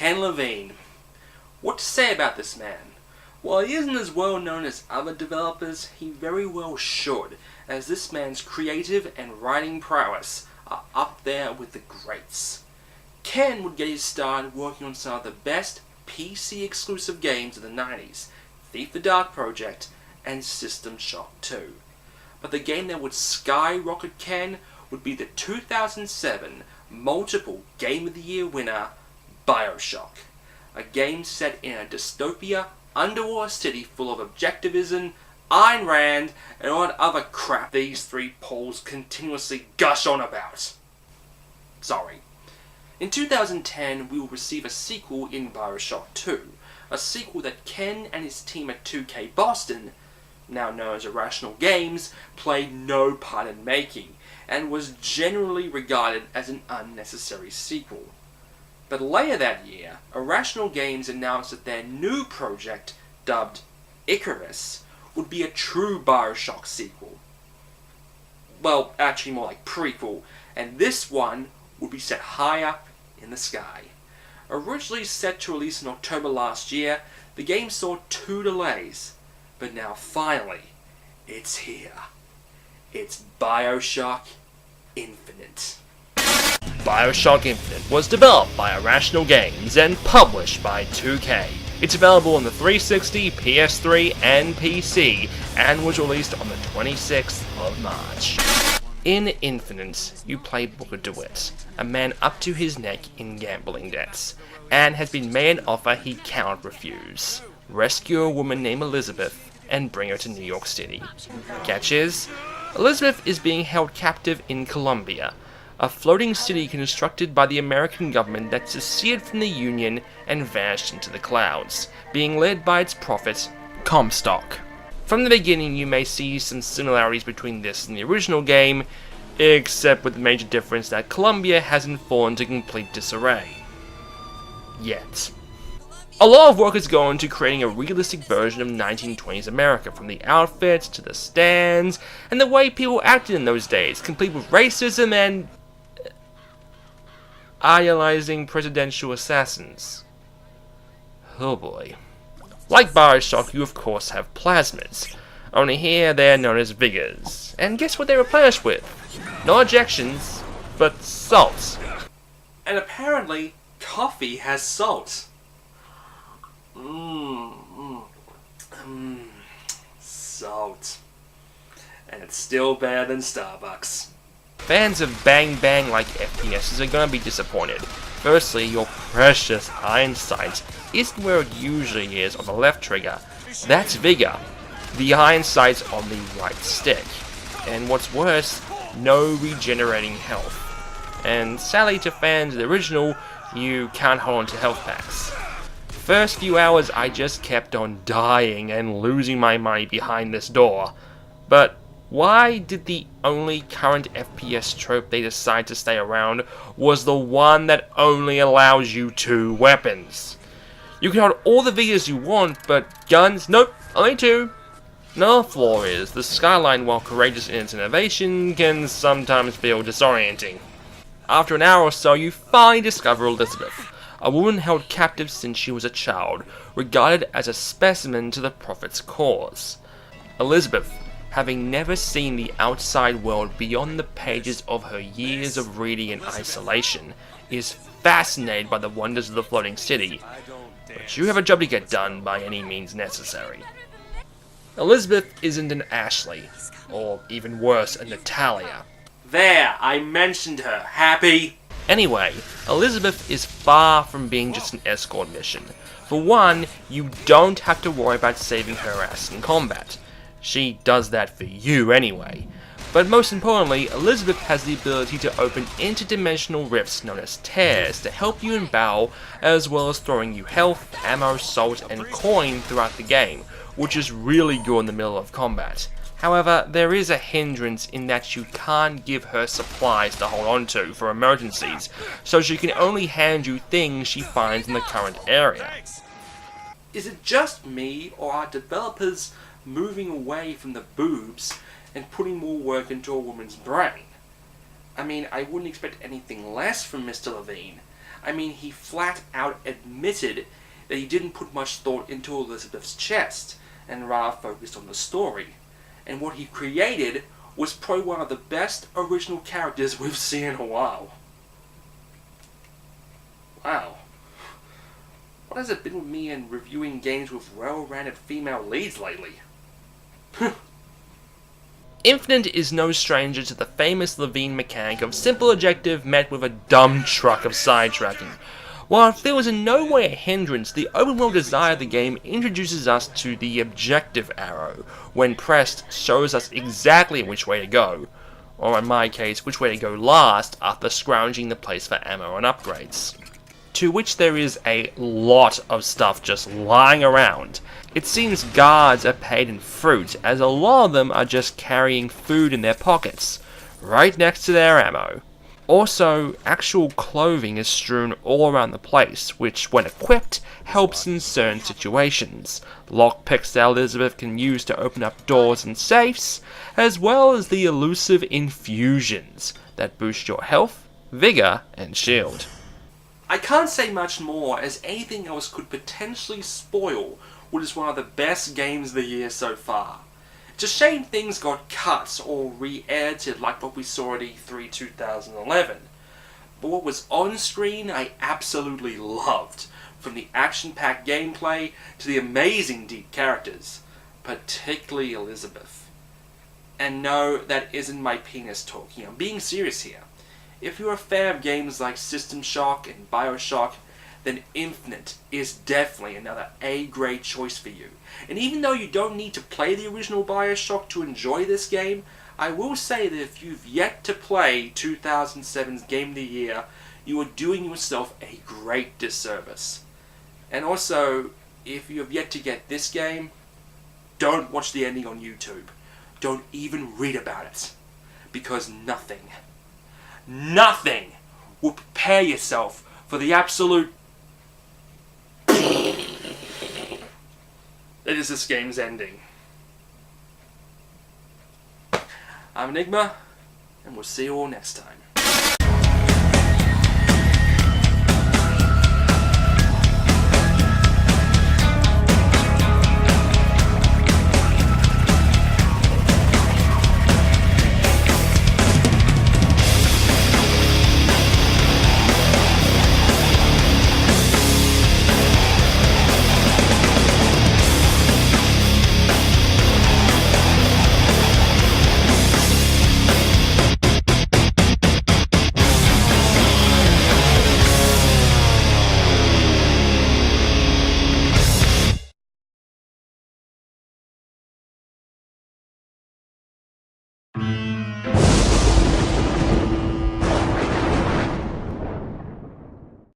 Ken Levine. What to say about this man? While he isn't as well known as other developers, he very well should, as this man's creative and writing prowess are up there with the greats. Ken would get his start working on some of the best PC exclusive games of the 90s, Thief the Dark Project and System Shock 2. But the game that would skyrocket Ken would be the 2007 multiple Game of the Year winner, Bioshock. A game set in a dystopia underwater city full of objectivism, Ayn Rand, and all that other crap these three poles continuously gush on about. Sorry. In 2010, we will receive a sequel in Bioshock 2, a sequel that Ken and his team at 2K Boston, now known as Irrational Games, played no part in making, and was generally regarded as an unnecessary sequel. But later that year, Irrational Games announced that their new project, dubbed Icarus, would be a true Bioshock sequel. Well, actually more like prequel, and this one would be set high up in the sky. Originally set to release in October last year, the game saw 2 delays, but now finally, it's here. It's Bioshock Infinite. Bioshock Infinite was developed by Irrational Games and published by 2K. It's available on the 360, PS3 and PC, and was released on the 26th of March. In Infinite, you play Booker DeWitt, a man up to his neck in gambling debts, and has been made an offer he cannot refuse. Rescue a woman named Elizabeth and bring her to New York City. Catch is, Elizabeth is being held captive in Colombia, a floating city constructed by the American government that seceded from the Union and vanished into the clouds, being led by its prophet, Comstock. From the beginning, you may see some similarities between this and the original game, except with the major difference that Colombia hasn't fallen into complete disarray. Yet. A lot of work has gone into creating a realistic version of 1920s America, from the outfits to the stands, and the way people acted in those days, complete with racism and idolizing presidential assassins. Oh boy. Like Bioshock, you of course have plasmids, only here they're known as Vigors. And guess what they replenish with? No ejections, but salt. And apparently, coffee has salt. Salt. And it's still better than Starbucks. Fans of bang bang like FPSs are gonna be disappointed. Firstly, your precious iron sight isn't where it usually is on the left trigger. That's Vigor. The iron sight's on the right stick. And what's worse, no regenerating health. And sadly to fans of the original, you can't hold on to health packs. First few hours I just kept on dying and losing my money behind this door. But why did the only current FPS trope they decide to stay around was the one that only allows you 2 weapons? You can hold all the Vigors you want, but guns, nope, only 2. Another flaw is, the skyline, while courageous in its innovation, can sometimes feel disorienting. After an hour or so, you finally discover Elizabeth, a woman held captive since she was a child, regarded as a specimen to the Prophet's cause. Elizabeth, having never seen the outside world beyond the pages of her years of reading in isolation, is fascinated by the wonders of the floating city, but you have a job to get done by any means necessary. Elizabeth isn't an Ashley, or even worse, a Natalia. There, I mentioned her. Happy? Anyway, Elizabeth is far from being just an escort mission. For one, you don't have to worry about saving her ass in combat. She does that for you anyway. But most importantly, Elizabeth has the ability to open interdimensional rifts known as tears to help you in battle, as well as throwing you health, ammo, salt, and coin throughout the game, which is really good in the middle of combat. However, there is a hindrance in that you can't give her supplies to hold on to for emergencies, so she can only hand you things she finds in the current area. Is it just me, or are developers moving away from the boobs and putting more work into a woman's brain? I mean, I wouldn't expect anything less from Mr. Levine. I mean, he flat out admitted that he didn't put much thought into Elizabeth's chest, and rather focused on the story. And what he created was probably one of the best original characters we've seen in a while. Wow. What has it been with me in reviewing games with well-rounded female leads lately? Infinite is no stranger to the famous Levine mechanic of simple objective met with a dumb truck of sidetracking. While if there was in no way a hindrance, the open world design of the game introduces us to the objective arrow. When pressed, shows us exactly which way to go, or in my case, which way to go last after scrounging the place for ammo and upgrades. To which there is a lot of stuff just lying around. It seems guards are paid in fruit, as a lot of them are just carrying food in their pockets, right next to their ammo. Also, actual clothing is strewn all around the place, which, when equipped, helps in certain situations. Lockpicks that Elizabeth can use to open up doors and safes, as well as the elusive infusions that boost your health, vigor, and shield. I can't say much more, as anything else could potentially spoil what is one of the best games of the year so far. It's a shame things got cut or re-edited like what we saw at E3 2011. But what was on screen I absolutely loved, from the action-packed gameplay to the amazing deep characters, particularly Elizabeth. And no, that isn't my penis talking, I'm being serious here. If you're a fan of games like System Shock and Bioshock, then Infinite is definitely another A-grade choice for you. And even though you don't need to play the original Bioshock to enjoy this game, I will say that if you've yet to play 2007's Game of the Year, you are doing yourself a great disservice. And also, if you have yet to get this game, don't watch the ending on YouTube. Don't even read about it. Because nothing will prepare yourself for the absolute that is this game's ending. I'm Enigma, and we'll see you all next time.